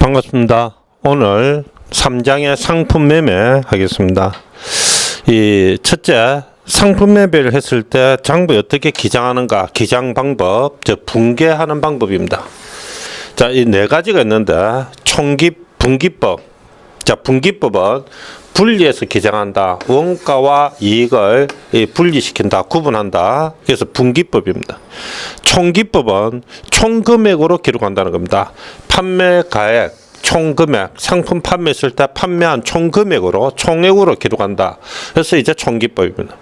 반갑습니다. 오늘 3장의 상품 매매 하겠습니다. 이 첫째, 상품 매매를 했을 때 장부에 어떻게 기장하는가, 기장 방법, 즉 분계하는 방법입니다. 자, 이 네 가지가 있는데 분기법. 자, 분기법은 분리해서 기장한다. 원가와 이익을 분리시킨다. 구분한다. 그래서 분기법입니다. 총기법은 총금액으로 기록한다는 겁니다. 판매가액, 총금액, 상품 판매했을 때 판매한 총금액으로 총액으로 기록한다. 그래서 이제 총기법입니다.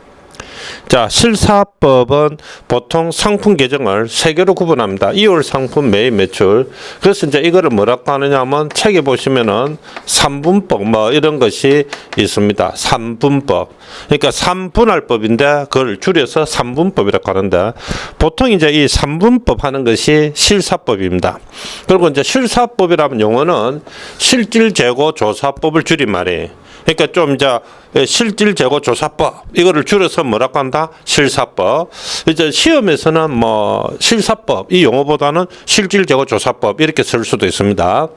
자, 실사법은 보통 상품 계정을 세 개로 구분합니다. 2월 상품 매입 매출. 그래서 이제 이거를 뭐라고 하느냐 하면 책에 보시면은 3분법 뭐 이런 것이 있습니다. 3분법. 그러니까 3분할법인데 그걸 줄여서 3분법이라고 하는데 보통 이제 이 3분법 하는 것이 실사법입니다. 그리고 이제 실사법이라는 용어는 실질재고조사법을 줄인 말이에요. 그러니까 좀 이제 실질재고조사법 이거를 줄여서 뭐라고 한다? 실사법. 이제 시험에서는 뭐 실사법 이 용어보다는 실질재고조사법 이렇게 쓸 수도 있습니다.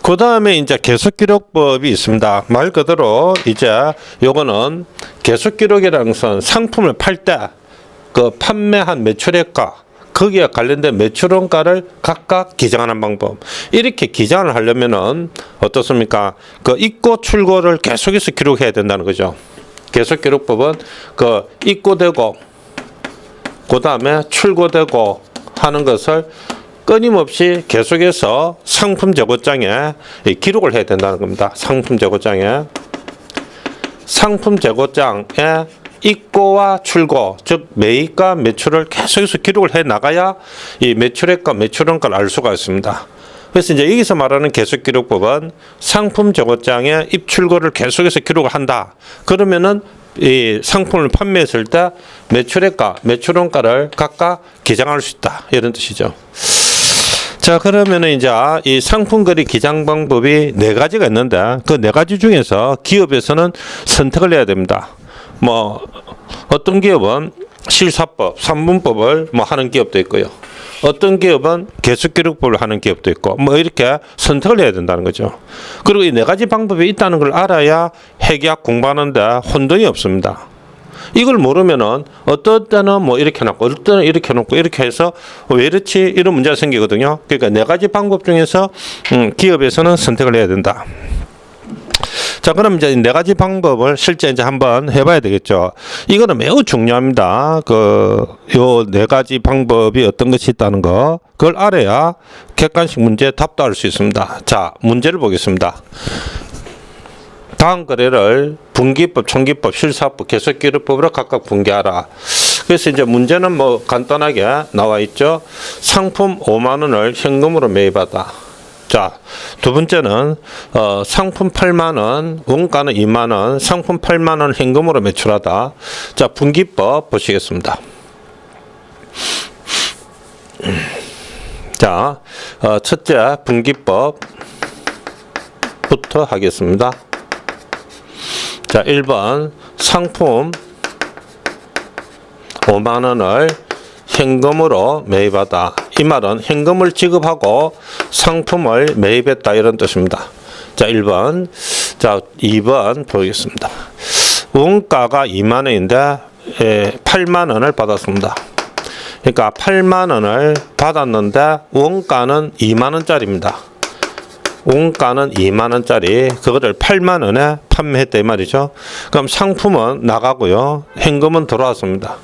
그 다음에 이제 계속기록법이 있습니다. 말 그대로 이제 요거는 계속기록이라는 것은 상품을 팔 때 그 판매한 매출액과 거기에 관련된 매출원가를 각각 기장하는 방법. 이렇게 기장을 하려면은 어떻습니까? 그 입고 출고를 계속해서 기록해야 된다는 거죠. 계속기록법은 그 입고되고 그 다음에 출고되고 하는 것을 끊임없이 계속해서 상품 재고장에 기록을 해야 된다는 겁니다. 상품 재고장에 입고와 출고, 즉 매입과 매출을 계속해서 기록을 해 나가야 이 매출액과 매출원가를 알 수가 있습니다. 그래서 이제 여기서 말하는 계속기록법은 상품 재고장에 입출고를 계속해서 기록을 한다. 그러면은 이 상품을 판매했을 때 매출액과 매출원가를 각각 기장할 수 있다. 이런 뜻이죠. 자, 그러면은 이제 이 상품거래 기장 방법이 네 가지가 있는데 그 네 가지 중에서 기업에서는 선택을 해야 됩니다. 뭐 어떤 기업은 실사법, 3분법을 뭐 하는 기업도 있고요. 어떤 기업은 계속기록법을 하는 기업도 있고 뭐 이렇게 선택을 해야 된다는 거죠. 그리고 이 네 가지 방법이 있다는 걸 알아야 회계학 공부하는데 혼돈이 없습니다. 이걸 모르면은 어떤 때는 뭐 이렇게 해놓고 어떤 때는 이렇게 해놓고 이렇게 해서 왜 이렇지 이런 문제가 생기거든요. 그러니까 네 가지 방법 중에서 기업에서는 선택을 해야 된다. 자, 그럼 이제 네 가지 방법을 실제 이제 한번 해봐야 되겠죠. 이거는 매우 중요합니다. 요 네 가지 방법이 어떤 것이 있다는 거, 그걸 알아야 객관식 문제 답도 할 수 있습니다. 자, 문제를 보겠습니다. 다음 거래를 분기법, 총기법, 실사법, 계속기록법으로 각각 분계하라. 그래서 이제 문제는 뭐 간단하게 나와 있죠. 상품 5만 원을 현금으로 매입하다. 자, 두 번째는 상품 8만 원, 원가는 2만 원, 상품 8만 원 현금으로 매출하다. 자, 분기법 보시겠습니다. 자, 첫째 분기법부터 하겠습니다. 자, 1번 상품 5만 원을 현금으로 매입하다. 이 말은 현금을 지급하고 상품을 매입했다 이런 뜻입니다. 자, 1번. 자, 2번 보겠습니다. 원가가 2만 원인데 8만 원을 받았습니다. 그러니까 8만 원을 받았는데 원가는 2만 원짜리입니다. 원가는 2만 원짜리 그거를 8만 원에 판매했다 이 말이죠. 그럼 상품은 나가고요. 현금은 들어왔습니다.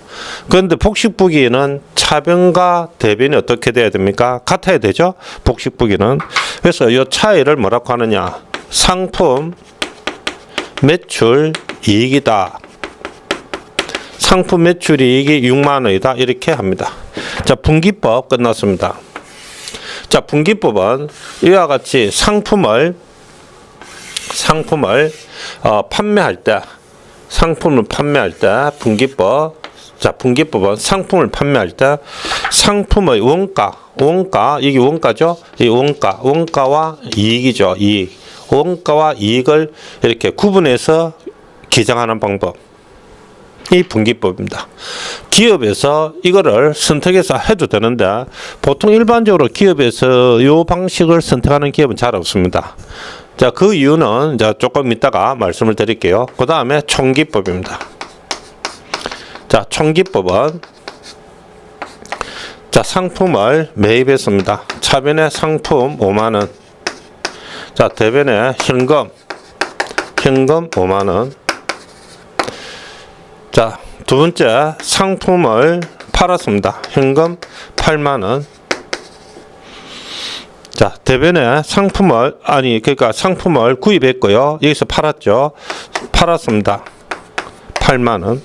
그런데 복식부기는 차변과 대변이 어떻게 돼야 됩니까? 같아야 되죠. 복식부기는. 그래서 이 차이를 뭐라고 하느냐. 상품 매출 이익이다. 상품 매출 이익이 6만 원이다. 이렇게 합니다. 자, 분기법 끝났습니다. 자, 분기법은 이와 같이 상품을 판매할 때 분기법. 자, 분기법은 상품을 판매할 때 상품의 원가 이게 원가죠. 이 원가와 이익이죠. 원가와 이익을 이렇게 구분해서 기장하는 방법. 이 분기법입니다. 기업에서 이거를 선택해서 해도 되는데 보통 일반적으로 기업에서 이 방식을 선택하는 기업은 잘 없습니다. 자, 그 이유는 이제 조금 이따가 말씀을 드릴게요. 그 다음에 총기법입니다. 자, 총기법은 자, 상품을 매입했습니다. 차변에 상품 5만원. 자, 대변에 현금 5만원. 자, 두 번째 상품을 팔았습니다. 현금 8만원. 자, 대변에 상품을 그러니까 상품을 구입했고요. 여기서 팔았죠. 팔았습니다. 8만원.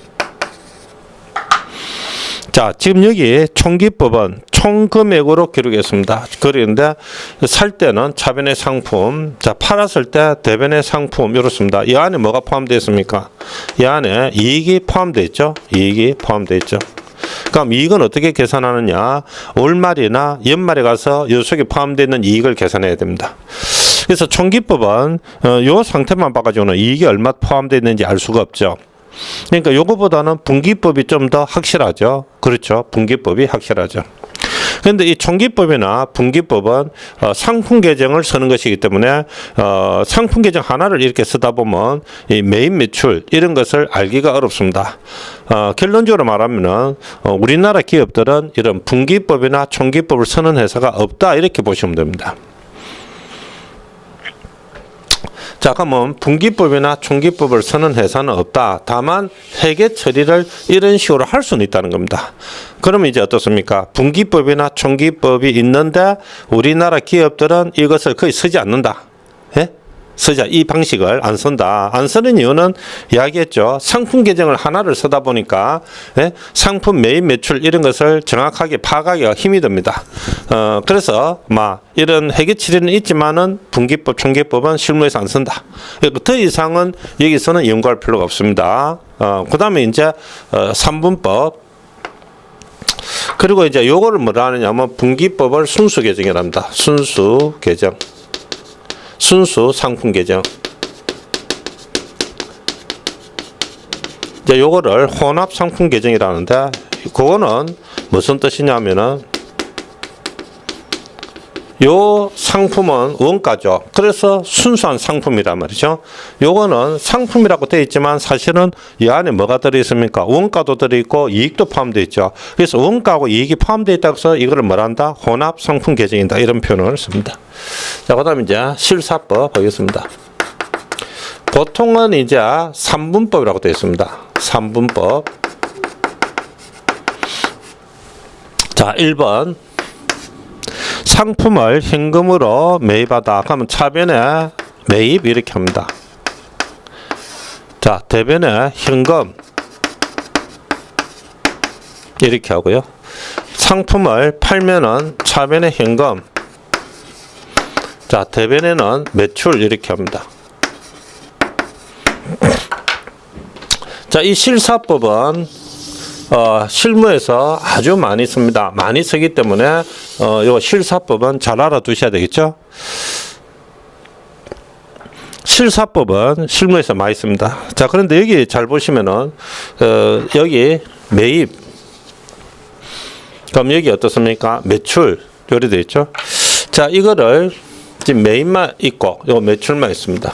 자, 지금 여기 총기법은 총금액으로 기록했습니다. 그런데 살 때는 차변의 상품, 자, 팔았을 때 대변의 상품 이렇습니다. 이 안에 뭐가 포함되어 있습니까? 이 안에 이익이 포함되어 있죠. 이익이 포함되어 있죠. 그럼 이익은 어떻게 계산하느냐? 올말이나 연말에 가서 이 속에 포함되어 있는 이익을 계산해야 됩니다. 그래서 총기법은 이 상태만 봐가지고는 이익이 얼마 포함되어 있는지 알 수가 없죠. 그러니까 요거보다는 분기법이 좀 더 확실하죠. 그렇죠. 분기법이 확실하죠. 그런데 이 총기법이나 분기법은 상품 계정을 쓰는 것이기 때문에 상품 계정 하나를 이렇게 쓰다 보면 이 매입 매출 이런 것을 알기가 어렵습니다. 결론적으로 말하면은 우리나라 기업들은 이런 분기법이나 총기법을 쓰는 회사가 없다 이렇게 보시면 됩니다. 자, 그러면 분기법이나 총기법을 쓰는 회사는 없다. 다만 회계 처리를 이런 식으로 할 수는 있다는 겁니다. 그러면 이제 어떻습니까? 분기법이나 총기법이 있는데 우리나라 기업들은 이것을 거의 쓰지 않는다. 예? 이 방식을 안 쓴다. 안 쓰는 이유는 이야기했죠. 상품 계정을 하나를 쓰다 보니까 상품 매입 매출 이런 것을 정확하게 파악하기가 힘이 듭니다. 그래서 이런 회계 처리는 있지만은 분기법, 총기법은 실무에서 안 쓴다. 더 이상은 여기서는 연구할 필요가 없습니다. 그 다음에 이제 3분법. 그리고 이제 요거를 뭐라 하느냐면 분기법을 순수 계정이랍니다. 순수 계정. 순수 상품 계정. 이제 요거를 혼합 상품 계정이라는데 그거는 무슨 뜻이냐면은 요 상품은 원가죠. 그래서 순수한 상품이란 말이죠. 요거는 상품이라고 되어 있지만 사실은 이 안에 뭐가 들어있습니까? 원가도 들어있고 이익도 포함되어 있죠. 그래서 원가하고 이익이 포함되어 있다고 해서 이거를 뭐란다? 혼합 상품 계정이다. 이런 표현을 씁니다. 자, 그 다음에 이제 실사법 보겠습니다. 보통은 이제 3분법이라고 되어 있습니다. 3분법. 자, 1번. 상품을 현금으로 매입하다. 그러면 차변에 매입 이렇게 합니다. 자, 대변에 현금 이렇게 하고요. 상품을 팔면은 차변에 현금. 자, 대변에는 매출 이렇게 합니다. 자, 이 실사법은 실무에서 아주 많이 씁니다. 많이 쓰기 때문에 요 실사법은 잘 알아두셔야 되겠죠. 실사법은 실무에서 많이 씁니다. 자, 그런데 여기 잘 보시면은 여기 매입. 그럼 여기 어떻습니까? 매출 요리 되어 있죠. 자, 이거를 지금 매입만 있고 요 매출만 있습니다.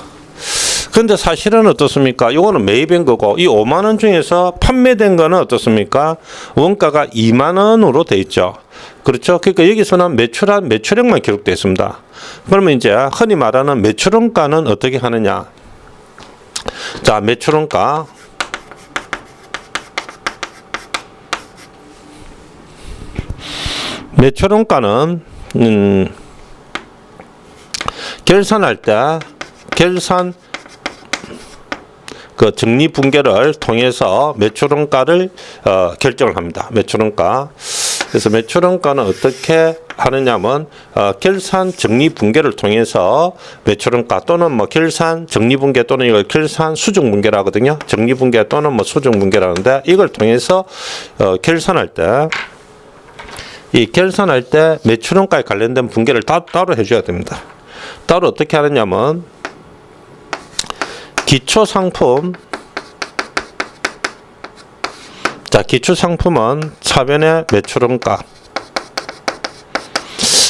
근데 사실은 어떻습니까? 요거는 매입인 거고 이 5만 원 중에서 판매된 거는 어떻습니까? 원가가 2만 원으로 돼 있죠. 그렇죠? 그러니까 여기서는 매출액만 기록되어 있습니다. 그러면 이제 흔히 말하는 매출원가는 어떻게 하느냐? 자, 매출원가. 매출원가는 결산할 때 그 정리분계를 통해서 매출원가를 결정을 합니다. 매출원가. 그래서 매출원가는 어떻게 하느냐면 결산 정리분계를 통해서 매출원가 또는 뭐 결산 정리분계 또는 이걸 결산 수정분계라거든요. 정리분계 또는 뭐 수정분계라는데 이걸 통해서 결산할 때 이 결산할 때 매출원가에 관련된 분계를 따로 해줘야 됩니다. 따로 어떻게 하느냐면 기초상품 자, 기초 상품은 차변의 매출원가.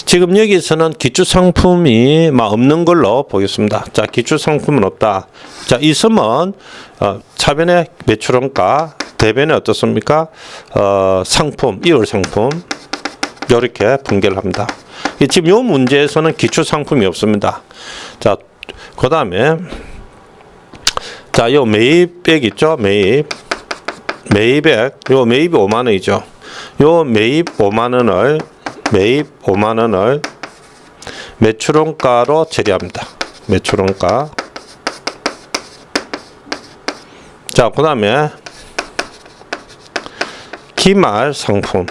지금 여기서는 기초 상품이 없는 걸로 보겠습니다. 자, 기초 상품은 없다. 자, 이 섬은 차변의 매출원가, 대변에 어떻습니까? 상품, 2월 상품 이렇게 분개를 합니다. 지금 이 문제에서는 기초 상품이 없습니다. 자, 그 다음에 자, 요 매입액 있죠? 매입액, 요 매입이 5만 원이죠. 요 매입 5만 원을 매출원가로 처리합니다. 매출원가. 자, 그 다음에 기말 상품.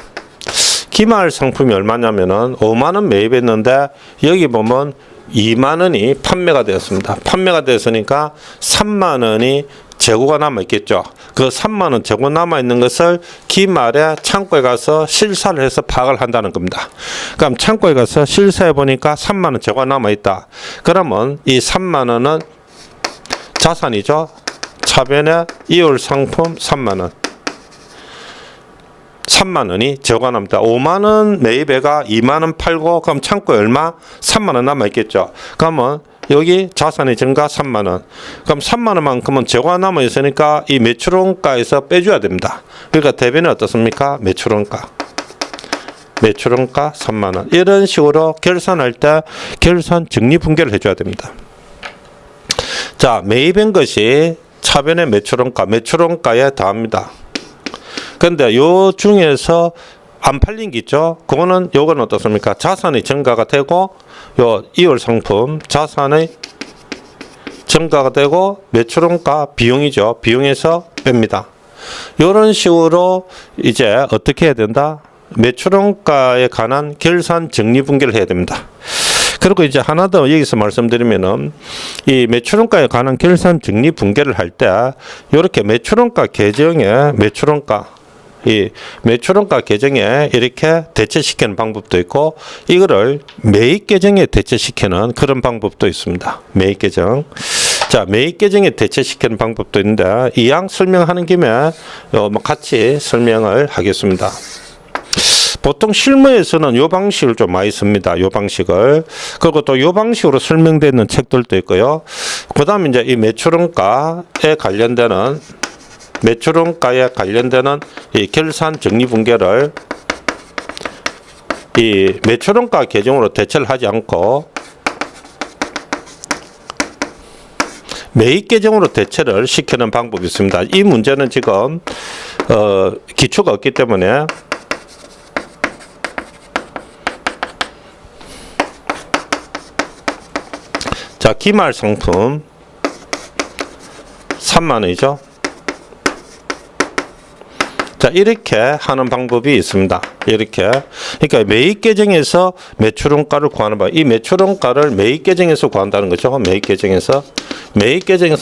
기말 상품이 얼마냐면은 5만 원 매입했는데 여기 보면 2만 원이 판매가 되었습니다. 판매가 되었으니까 3만 원이 재고가 남아 있겠죠. 그 3만 원 재고 남아 있는 것을 기말에 창고에 가서 실사를 해서 파악을 한다는 겁니다. 그럼 창고에 가서 실사해 보니까 3만 원 재고가 남아 있다. 그러면 이 3만 원은 자산이죠. 차변의 2월 상품 3만 원. 3만 원이 재고가 남다. 5만 원 매입해가 2만 원 팔고 그럼 창고에 얼마? 3만 원 남아 있겠죠. 그러면 여기 자산의 증가 3만 원. 그럼 3만 원만큼은 재고가 남아 있으니까 이 매출원가에서 빼줘야 됩니다. 그러니까 대변은 어떻습니까? 매출원가 3만 원. 이런 식으로 결산할 때 결산 정리 분개를 해줘야 됩니다. 자, 매입한 것이 차변의 매출원가에 더합니다. 근데 요 중에서 안 팔린 게 있죠. 그거는 요건 어떻습니까? 자산의 증가가 되고 요 2월 상품 자산의 증가가 되고 매출원가 비용이죠. 비용에서 뺍니다. 요런 식으로 이제 어떻게 해야 된다? 매출원가에 관한 결산 정리 분개를 해야 됩니다. 그리고 이제 하나 더 여기서 말씀드리면은 이 매출원가에 관한 결산 정리 분개를 할 때 이렇게 매출원가 계정에 이 매출원가 계정에 이렇게 대체시키는 방법도 있고 이거를 매입 계정에 대체시키는 그런 방법도 있습니다. 매입 계정. 자, 매입 계정에 대체시키는 방법도 있는데 이왕 설명하는 김에 같이 설명을 하겠습니다. 보통 실무에서는 요 방식을 좀 많이 씁니다. 요 방식을. 그리고 또 요 방식으로 설명되어 있는 책들도 있고요. 그 다음에 이제 이 매출원가에 관련되는 이 결산 정리 분개를 이 매출원가 계정으로 대체를 하지 않고 매입 계정으로 대체를 시키는 방법이 있습니다. 이 문제는 지금 기초가 없기 때문에 자, 기말 상품 3만 원이죠. 자, 이렇게 하는 방법이 있습니다. 이렇게. 그러니까 매입 계정에서 매출원가를 구하는 방. 이 매출원가를 매입 계정에서 구한다는 거죠. 매입 계정에서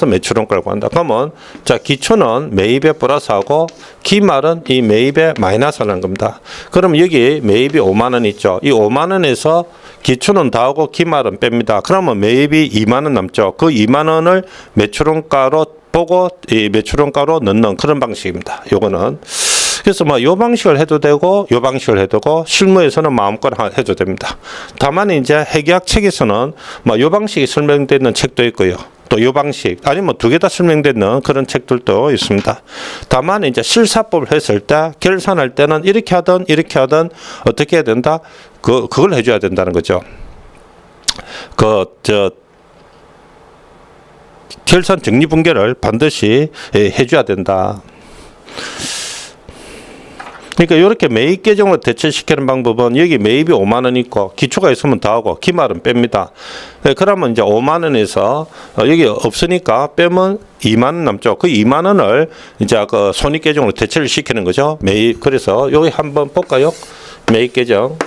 매출원가를 구한다. 그러면 자, 기초는 매입에 플러스하고 기말은 이 매입에 마이너스하는 겁니다. 그럼 여기 매입이 5만 원 있죠. 이 5만 원에서 기초는 더하고 기말은 뺍니다. 그러면 매입이 2만 원 남죠. 그 2만 원을 매출원가로 보고 이 매출원가로 넣는 그런 방식입니다. 요거는. 그래서 요 방식을 해도 되고 요 방식을 해도 되고 실무에서는 마음껏 해도 됩니다. 다만 이제 회계학 책에서는 요 방식이 설명되어 있는 책도 있고요. 또 요 방식 아니면 두 개 다 설명되는 그런 책들도 있습니다. 다만 이제 실사법을 했을 때 결산할 때는 이렇게 하든 어떻게 해야 된다? 그걸 해줘야 된다는 거죠. 결산 정리 분개를 반드시 해줘야 된다. 그러니까 이렇게 매입 계정으로 대체시키는 방법은 여기 매입이 5만 원 있고 기초가 있으면 더하고 기말은 뺍니다. 그러면 이제 5만 원에서 여기 없으니까 빼면 2만 원 남죠. 그 2만 원을 이제 그 손익 계정으로 대체를 시키는 거죠. 매입. 그래서 여기 한번 볼까요? 매입 계정.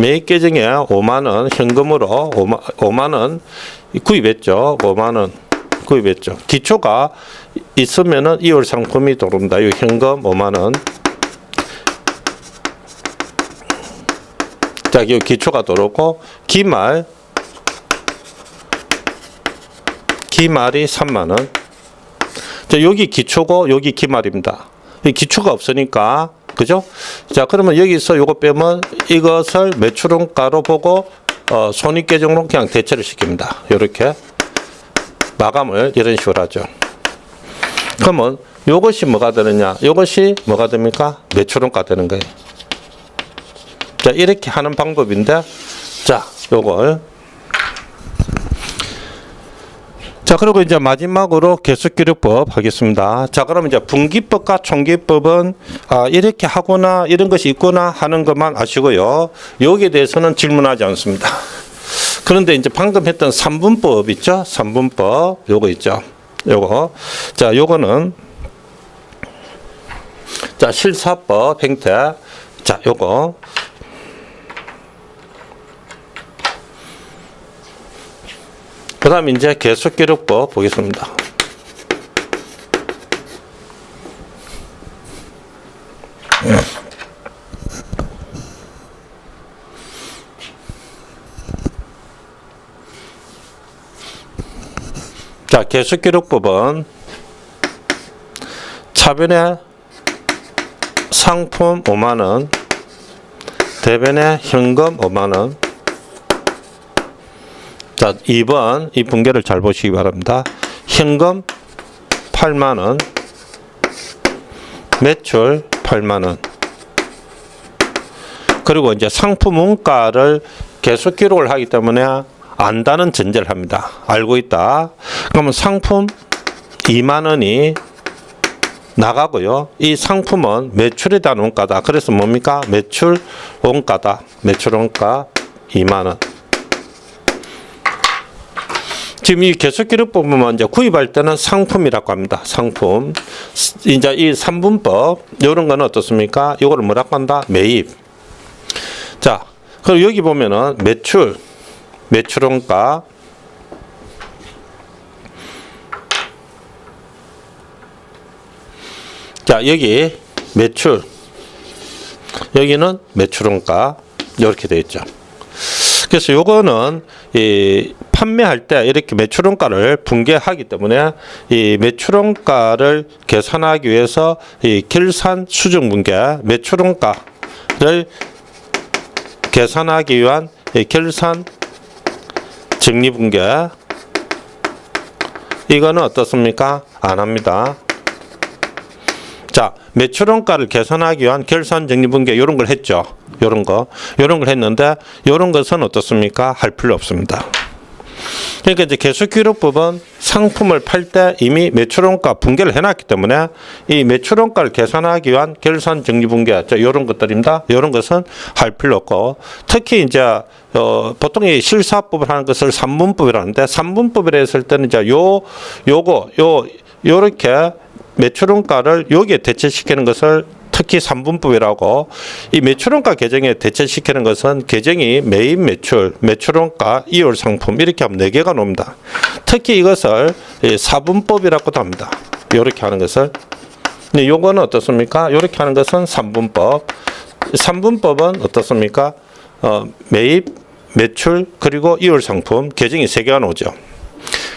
매입 계정에 5만 원 현금으로 5만 원 구입했죠. 5만 원 구입했죠. 기초가 있으면은 2월 상품이 들어옵니다. 이 현금 5만 원. 자, 이 기초가 들어오고 기말이 3만 원. 자, 여기 기초고 여기 기말입니다. 이 기초가 없으니까 그죠? 자, 그러면 여기서 요거 빼면 이것을 매출원가로 보고 손익계정으로 그냥 대체를 시킵니다. 이렇게 마감을 이런 식으로 하죠. 그러면 요것이 뭐가 되느냐? 요것이 뭐가 됩니까? 매출원가 되는 거예요. 자, 이렇게 하는 방법인데, 자, 요걸. 자, 그리고 이제 마지막으로 계속기록법 하겠습니다. 자, 그러면 이제 분기법과 총기법은 이렇게 하거나 이런 것이 있거나 하는 것만 아시고요. 여기에 대해서는 질문하지 않습니다. 그런데 이제 방금 했던 3분법 있죠? 3분법 요거 있죠? 요거. 자, 요거는 자, 실사법 행태. 자, 요거. 그 다음 이제 계속기록법 보겠습니다. 자, 계속기록법은 차변에 상품 5만원, 대변에 현금 5만원. 자, 2번 이 분계를 잘 보시기 바랍니다. 현금 8만원, 매출 8만원. 그리고 이제 상품 원가를 계속 기록을 하기 때문에 안다는 전제를 합니다. 알고 있다. 그러면 상품 2만원이 나가고요. 이 상품은 매출에 대한 원가다. 그래서 뭡니까? 매출 원가다. 매출 원가 2만원. 지금 이 계속기록법은 이제 구입할 때는 상품이라고 합니다. 상품. 이제 이 3분법, 이런 거는 어떻습니까? 이거를 뭐라고 한다? 매입. 자, 그리고 여기 보면은 매출원가. 자, 여기 매출. 여기는 매출원가. 이렇게 되어 있죠. 그래서 요거는 판매할 때 이렇게 매출원가를 분계하기 때문에 이 매출원가를 계산하기 위해서 이 결산 수정 분계, 매출원가를 계산하기 위한 이 결산 정리 분계, 이거는 어떻습니까? 안 합니다. 자, 매출원가를 계산하기 위한 결산 정리 분계 이런 걸 했죠. 이런 걸 했는데 이런 것은 어떻습니까? 할 필요 없습니다. 그러니까 이제 계속기록법은 상품을 팔 때 이미 매출원가 분계를 해놨기 때문에 이 매출원가를 계산하기 위한 결산 정리 분계, 이런 것들입니다. 이런 것은 할 필요 없고, 특히 이제 보통 이 실사법을 하는 것을 3분법이라고 하는데, 3분법이라 했을 때는 이제 요렇게 매출원가를 여기에 대체시키는 것을 특히 3분법이라고, 이 매출원가 계정에 대체시키는 것은 계정이 매입 매출, 매출원가, 이월 상품 이렇게 하면 4개가 나옵니다. 특히 이것을 4분법이라고도 합니다. 이렇게 하는 것을. 근데 요거는 어떻습니까? 이렇게 하는 것은 3분법. 3분법은 어떻습니까? 매입, 매출, 그리고 이월 상품 계정이 3개가 나오죠.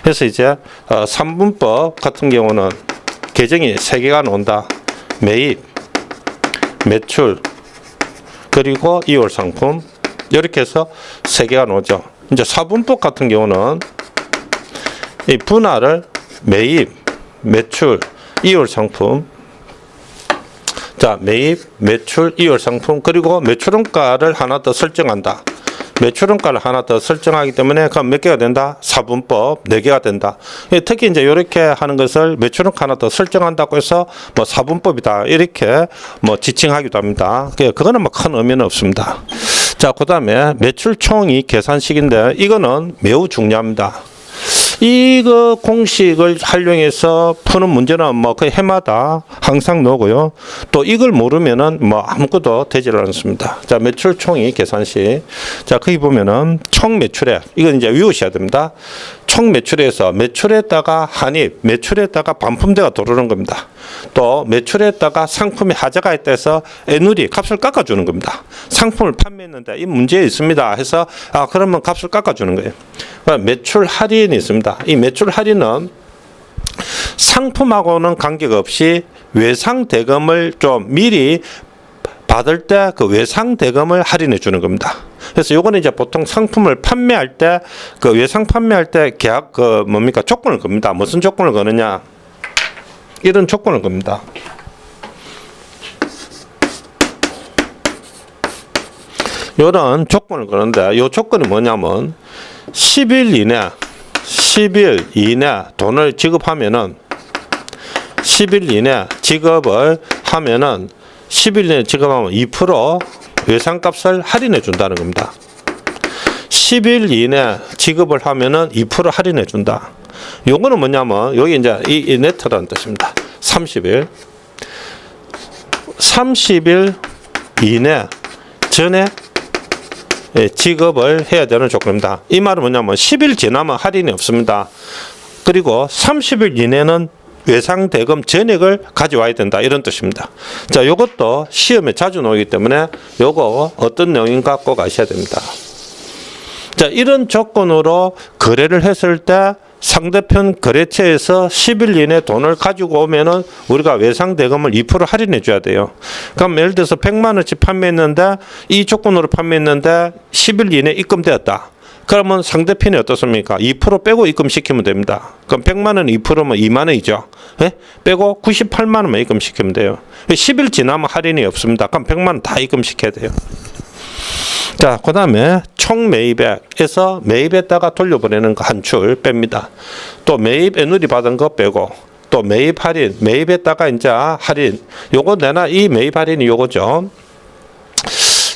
그래서 이제 3분법 같은 경우는 계정이 3개가 나온다. 매입, 매출, 그리고 이월 상품 이렇게 해서 3개가 나오죠. 이제 4분법 같은 경우는 이 분할을 매입, 매출, 이월 상품. 자, 매입, 매출, 이월 상품, 그리고 매출원가를 하나 더 설정한다. 매출원가를 하나 더 설정하기 때문에 그럼 몇 개가 된다? 4분법 4개가 된다. 특히 이제 이렇게 하는 것을 매출원가 하나 더 설정한다고 해서 뭐 4분법이다 이렇게 뭐 지칭하기도 합니다. 그거는 뭐 큰 의미는 없습니다. 자, 그다음에 매출 총이 계산식인데 이거는 매우 중요합니다. 이거 공식을 활용해서 푸는 문제는 뭐 그 해마다 항상 나오고요. 또 이걸 모르면은 뭐 아무것도 되지를 않습니다. 자, 매출 총이 계산식. 자, 거기 보면은 총 매출액. 이건 이제 외우셔야 됩니다. 총 매출에서 매출에다가 한입, 매출에다가 반품대가 들어오는 겁니다. 또 매출에다가 상품이 하자가 있다 해서 애누리 값을 깎아주는 겁니다. 상품을 판매했는데 이 문제 있습니다 해서 그러면 값을 깎아주는 거예요. 매출 할인이 있습니다. 이 매출 할인은 상품하고는 관계없이 외상 대금을 좀 미리 받을 때 그 외상 대금을 할인해 주는 겁니다. 그래서 요거는 이제 보통 상품을 판매할 때 그 외상 판매할 때 계약 그 뭡니까 조건을 겁니다. 무슨 조건을 거느냐? 이런 조건을 겁니다. 이런 조건을 거는데 이 조건이 뭐냐면 10일 이내 돈을 지급하면은 10일 이내 지급을 하면은 10일 이내 지급하면 2% 외상값을 할인해 준다는 겁니다. 10일 이내 지급을 하면은 2% 할인해 준다. 요거는 뭐냐면 여기 이제 이 네트라는 뜻입니다. 30일 이내 전에 지급을 해야 되는 조건입니다. 이 말은 뭐냐면 10일 지나면 할인이 없습니다. 그리고 30일 이내는 외상 대금 전액을 가져와야 된다 이런 뜻입니다. 자, 요것도 시험에 자주 나오기 때문에 요거 어떤 내용인가 꼭 아셔야 됩니다. 자, 이런 조건으로 거래를 했을 때 상대편 거래처에서 10일 이내 돈을 가지고 오면은 우리가 외상 대금을 2% 할인해 줘야 돼요. 그럼 예를 들어서 100만 원치 판매했는데 이 조건으로 판매했는데 10일 이내 입금되었다. 그러면 상대편이 어떻습니까? 2% 빼고 입금시키면 됩니다. 그럼 100만 원 2%면 2만 원이죠. 예? 빼고 98만 원만 입금시키면 돼요. 10일 지나면 할인이 없습니다. 그럼 100만 원 다 입금시켜야 돼요. 자, 그 다음에 총 매입액에서 매입했다가 돌려보내는 거 한 줄 뺍니다. 또 매입 애누리 받은 거 빼고 또 매입 할인, 매입했다가 이제 할인. 요거 내나 이 매입 할인이 요거죠.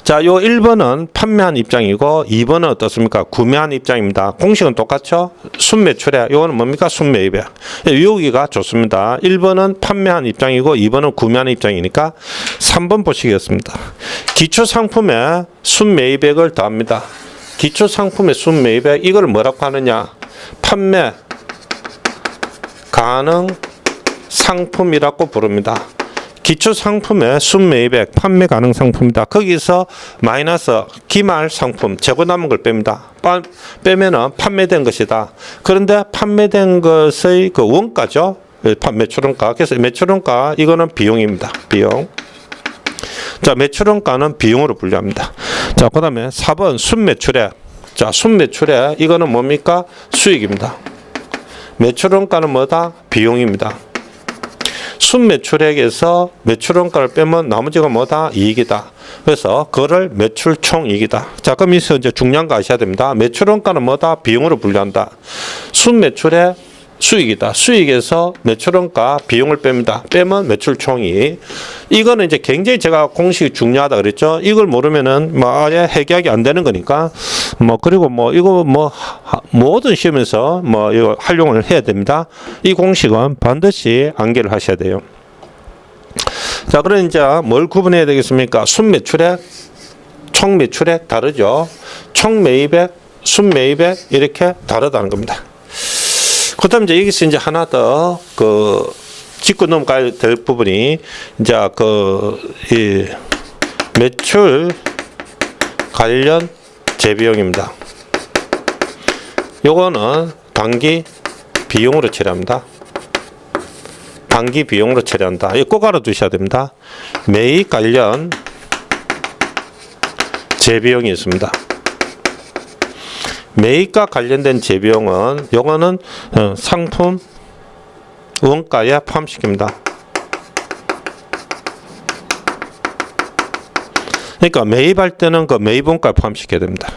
자, 요 1번은 판매한 입장이고 2번은 어떻습니까? 구매한 입장입니다. 공식은 똑같죠? 순매출액. 요거는 뭡니까? 순매입액. 여기가 좋습니다. 1번은 판매한 입장이고 2번은 구매한 입장이니까 3번 보시겠습니다. 기초상품에 순매입액을 더합니다. 기초상품의 순매입액 이걸 뭐라고 하느냐? 판매 가능 상품이라고 부릅니다. 기초 상품의 순매입액 판매 가능 상품이다. 거기서 마이너스 기말 상품 재고 남은 걸 뺍니다. 빼면은 판매된 것이다. 그런데 판매된 것의 그 원가죠. 매출원가. 그래서 매출원가 이거는 비용입니다. 비용. 자, 매출원가는 비용으로 분류합니다. 자, 그다음에 4번 순매출액. 자, 순매출액 이거는 뭡니까? 수익입니다. 매출원가는 뭐다? 비용입니다. 순매출액에서 매출원가를 빼면 나머지가 뭐다? 이익이다. 그래서 그거를 매출총이익이다. 자, 그럼 여기서 이제 중요한 거 아셔야 됩니다. 매출원가는 뭐다? 비용으로 분류한다. 순매출액 수익이다. 수익에서 매출원가 비용을 뺍니다. 빼면 매출총이익. 이거는 이제 굉장히 제가 공식이 중요하다 그랬죠. 이걸 모르면은 뭐 아예 해결이 안 되는 거니까 뭐 그리고 뭐 이거 뭐 모든 시험에서 뭐 이거 활용을 해야 됩니다. 이 공식은 반드시 암기를 하셔야 돼요. 자, 그럼 이제 뭘 구분해야 되겠습니까? 순매출액, 총매출액 다르죠. 총매입액, 순매입액 이렇게 다르다는 겁니다. 그 다음 이제 여기서 이제 하나 더 짚고 넘어가야 될 부분이 이제 이 매출 관련 재비용입니다. 요거는 단기 비용으로 처리합니다. 단기 비용으로 처리한다. 이거 꼭 알아두셔야 됩니다. 매입 관련 재비용이 있습니다. 매입과 관련된 재비용은 요거는 상품 원가에 포함시킵니다. 그러니까 매입할 때는 그 매입 원가에 포함시켜야 됩니다.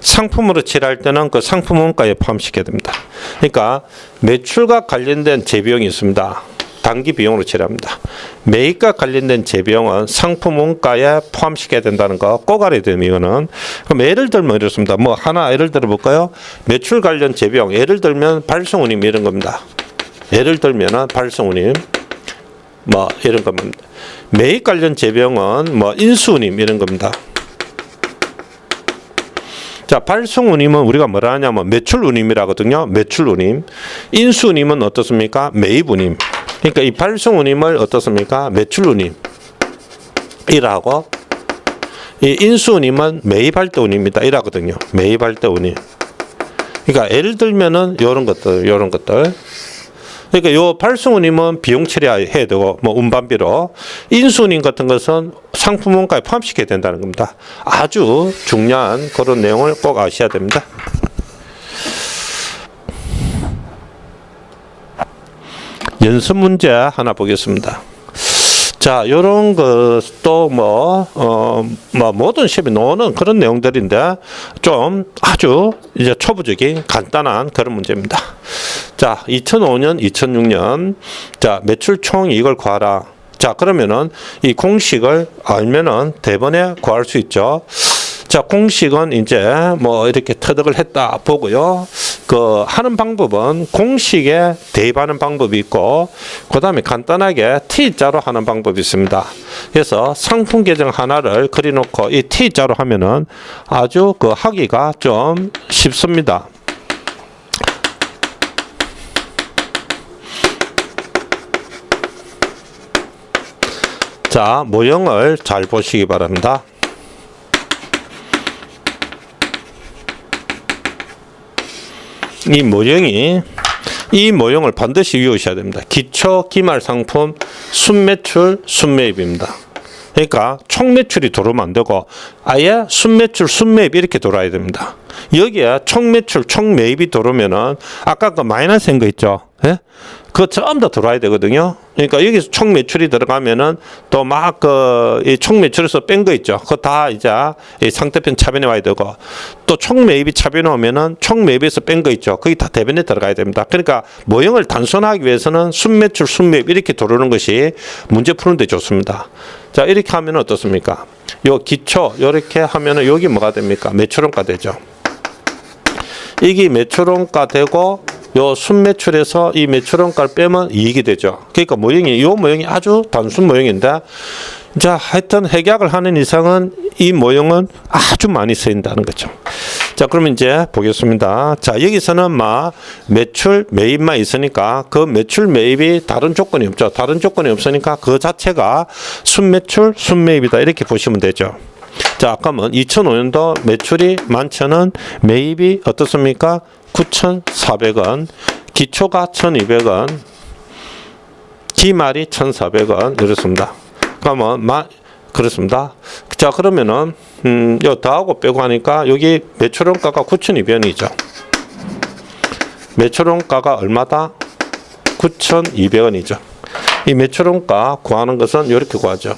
상품으로 처리할 때는 그 상품 원가에 포함시켜야 됩니다. 그러니까 매출과 관련된 재비용이 있습니다. 단기 비용으로 처리합니다. 매입과 관련된 재비용은 상품 원가에 포함시켜야 된다는 거 꼭 알아야 됩니다. 이거는. 그럼 예를 들면 이렇습니다. 뭐 하나 예를 들어 볼까요? 매출 관련 재비용. 예를 들면 발송운임 이런 겁니다. 예를 들면은 발송운임 뭐 이런 겁니다. 매입 관련 재비용은 뭐 인수운임 이런 겁니다. 자, 발송운임은 우리가 뭐라 하냐면 매출운임이라거든요. 매출운임. 인수운임은 어떻습니까? 매입운임. 그러니까 이 발송운임을 어떻습니까? 매출운임이라고, 이 인수운임은 매입할 때 운임이다 이라거든요. 매입할 때 운임. 그러니까 예를 들면은 요런 것들. 그러니까 요 발송운임은 비용 처리해야 되고 뭐 운반비로, 인수운임 같은 것은 상품 원가에 포함시켜야 된다는 겁니다. 아주 중요한 그런 내용을 꼭 아셔야 됩니다. 연습 문제 하나 보겠습니다. 자, 요런 것도 모든 시험에 나오는 그런 내용들인데 좀 아주 이제 초보적인 간단한 그런 문제입니다. 자, 2005년, 2006년. 자, 매출 총이익을 구하라. 자, 그러면은 이 공식을 알면은 대번에 구할 수 있죠. 자, 공식은 이제 뭐 이렇게 터득을 했다 보고요. 그 하는 방법은 공식에 대입하는 방법이 있고, 그 다음에 간단하게 T자로 하는 방법이 있습니다. 그래서 상품 계정 하나를 그려놓고 이 T자로 하면은 아주 그 하기가 좀 쉽습니다. 자, 모형을 잘 보시기 바랍니다. 이 모형을 반드시 외우셔야 됩니다. 기초 기말 상품 순매출 순매입입니다. 그러니까 총 매출이 들어오면 안 되고 아예 순매출 순매입 이렇게 들어와야 됩니다. 여기에 총 매출 총 매입이 들어오면은 아까 그 마이너스인 거 있죠. 예? 그거 전부 다 들어와야 되거든요. 그러니까 여기서 총 매출이 들어가면은 또 막 이 총 매출에서 뺀 거 있죠. 그거 다 이제 이 상대편 차변에 와야 되고, 또 총 매입이 차변에 오면은 총 매입에서 뺀 거 있죠. 거기 다 대변에 들어가야 됩니다. 그러니까 모형을 단순하기 위해서는 순매출 순매입 이렇게 들어오는 것이 문제 푸는데 좋습니다. 자, 이렇게 하면 어떻습니까? 요 기초 이렇게 하면은 여기 뭐가 됩니까? 매출원가 되죠. 이게 매출원가 되고 요 순매출에서 이 매출원가를 빼면 이익이 되죠. 그러니까 요 모형이 아주 단순 모형인데, 자, 하여튼 회계학을 하는 이상은 이 모형은 아주 많이 쓰인다는 거죠. 자, 그러면 이제 보겠습니다. 자, 여기서는 매출 매입만 있으니까 그 매출 매입이 다른 조건이 없죠. 다른 조건이 없으니까 그 자체가 순매출 순매입이다 이렇게 보시면 되죠. 자, 그러면 2005년도 매출이 11,000원, 매입이 어떻습니까? 9,400원, 기초가 1,200원, 기말이 1,400원 이렇습니다. 그러면 그렇습니다. 자, 그러면은 요 더하고 빼고 하니까 여기 매출원가가 9,200원이죠. 매출원가가 얼마다? 9,200원이죠. 이 매출원가 구하는 것은 이렇게 구하죠.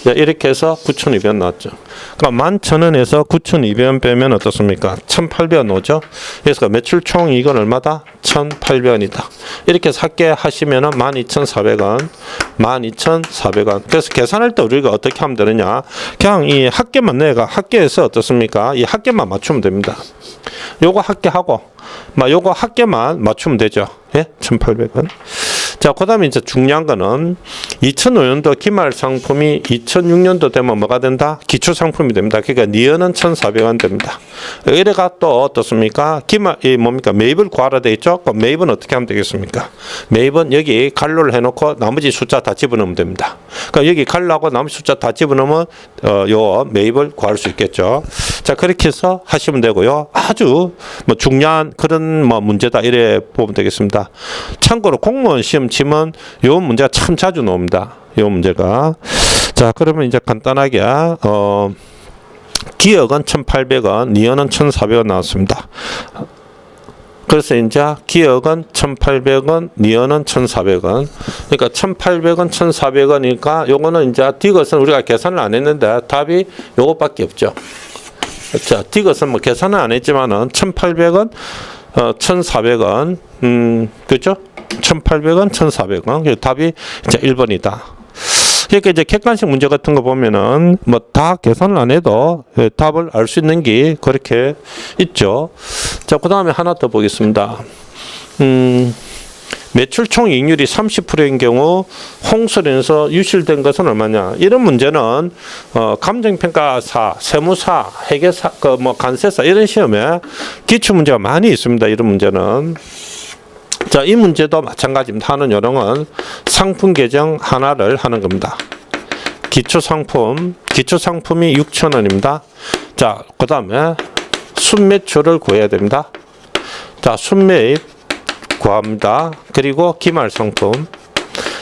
이렇게 해서 9,200원 나왔죠. 그럼 11,000원에서 9,200원 빼면 어떻습니까? 1,800원 나오죠. 그래서 매출 총 이익은 얼마다? 1,800원이다. 이렇게 해서 합계 하시면은 12,400원, 12,400원. 그래서 계산할 때 우리가 어떻게 하면 되느냐? 그냥 이 합계만 내가 합계해서 어떻습니까? 이 합계만 맞추면 됩니다. 요거 합계하고, 요거 합계만 맞추면 되죠. 예? 1,800원. 자, 그 다음에 이제 중요한 거는 2005년도 기말 상품이 2006년도 되면 뭐가 된다? 기초 상품이 됩니다. 그러니까 니은은 1,400원 됩니다. 이래가 또 어떻습니까? 매입을 구하라 돼 있죠? 그럼 매입은 어떻게 하면 되겠습니까? 매입은 여기 갈로를 해놓고 나머지 숫자 다 집어넣으면 됩니다. 그러니까 여기 갈로하고 나머지 숫자 다 집어넣으면 요 매입을 구할 수 있겠죠. 자, 그렇게 해서 하시면 되고요. 아주 중요한 그런 문제다 이래 보면 되겠습니다. 참고로 공무원 시험 치면 요 문제가 참 자주 나옵니다. 요 문제가. 자, 그러면 이제 간단하게 기억은 1,800원, 니은은 1,400원 나왔습니다. 그래서 이제 기억은 1,800원, 니은은 1,400원. 그러니까 1,800원, 1,400원이니까 요거는 이제 디귿은 우리가 계산을 안 했는데 답이 요것밖에 없죠. 자, 디귿은 계산은 안 했지만은 1,800원, 1,400원, 그렇죠? 1,800원, 1,400원. 답이 이제 1번이다. 그러니까 이제 객관식 문제 같은 거 보면은 다 계산을 안 해도 답을 알 수 있는 게 그렇게 있죠. 자, 그 다음에 하나 더 보겠습니다. 매출 총 이익률이 30%인 경우 홍수련에서 유실된 것은 얼마냐? 이런 문제는 감정평가사, 세무사, 회계사, 간세사 이런 시험에 기출 문제가 많이 있습니다. 이런 문제는. 자, 이 문제도 마찬가지입니다. 하는 요령은 상품 계정 하나를 하는 겁니다. 기초 상품이 6,000원입니다. 자, 그 다음에 순매출을 구해야 됩니다. 자, 순매입 구합니다. 그리고 기말 상품.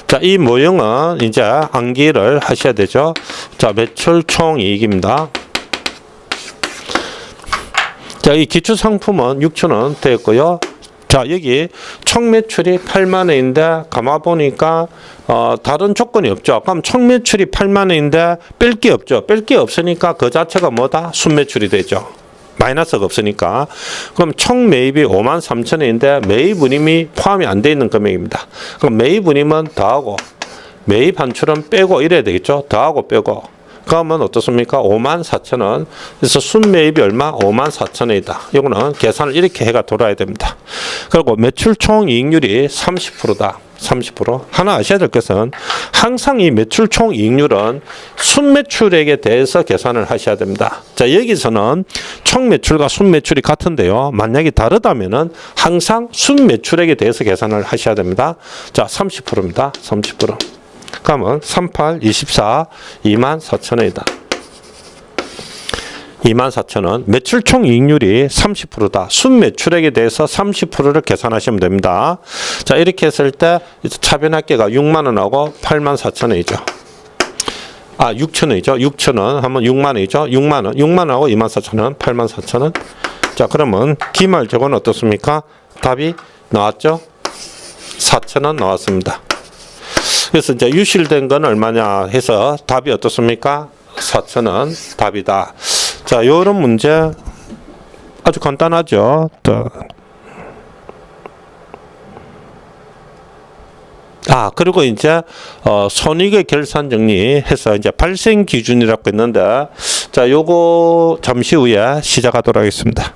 자, 이 모형은 이제 암기를 하셔야 되죠. 자, 매출 총이익입니다. 자, 이 기초 상품은 6,000원 되었고요. 자, 여기 총 매출이 8만 원인데 가만 보니까 다른 조건이 없죠. 그럼 총 매출이 8만 원인데 뺄 게 없죠. 뺄 게 없으니까 그 자체가 뭐다? 순매출이 되죠. 마이너스가 없으니까. 그럼 총 매입이 5만 3천 원인데 매입 운임이 포함이 안 돼 있는 금액입니다. 그럼 매입 운임은 더하고 매입 환출은 빼고 이래야 되겠죠. 더하고 빼고. 그러면 어떻습니까? 5만 4천 원. 그래서 순매입이 얼마? 5만 4천 원이다. 이거는 계산을 이렇게 해가 돌아야 됩니다. 그리고 매출 총이익률이 30%다. 30%. 하나 아셔야 될 것은 항상 이 매출 총이익률은 순매출액에 대해서 계산을 하셔야 됩니다. 자, 여기서는 총매출과 순매출이 같은데요. 만약에 다르다면은 항상 순매출액에 대해서 계산을 하셔야 됩니다. 자, 30%입니다. 30%. 그러면 38, 24, 2만 4천 원이다. 2만 4천 원. 매출 총 이익률이 30%다. 순매출액에 대해서 30%를 계산하시면 됩니다. 자, 이렇게 했을 때 차변합계가 6만 원하고 8만 4천 원이죠. 6천 원이죠. 6천 원 하면 6만 원이죠. 6만 원. 6만 원하고 2만 4천 원, 8만 4천 원. 자, 그러면 기말 저건 어떻습니까? 답이 나왔죠? 4천 원 나왔습니다. 그래서 이제 유실된 건 얼마냐 해서 답이 어떻습니까? 4천 원 답이다. 자, 요런 문제 아주 간단하죠. 그리고 이제 손익의 결산 정리해서 이제 발생 기준이라고 했는데, 자, 요거 잠시 후에 시작하도록 하겠습니다.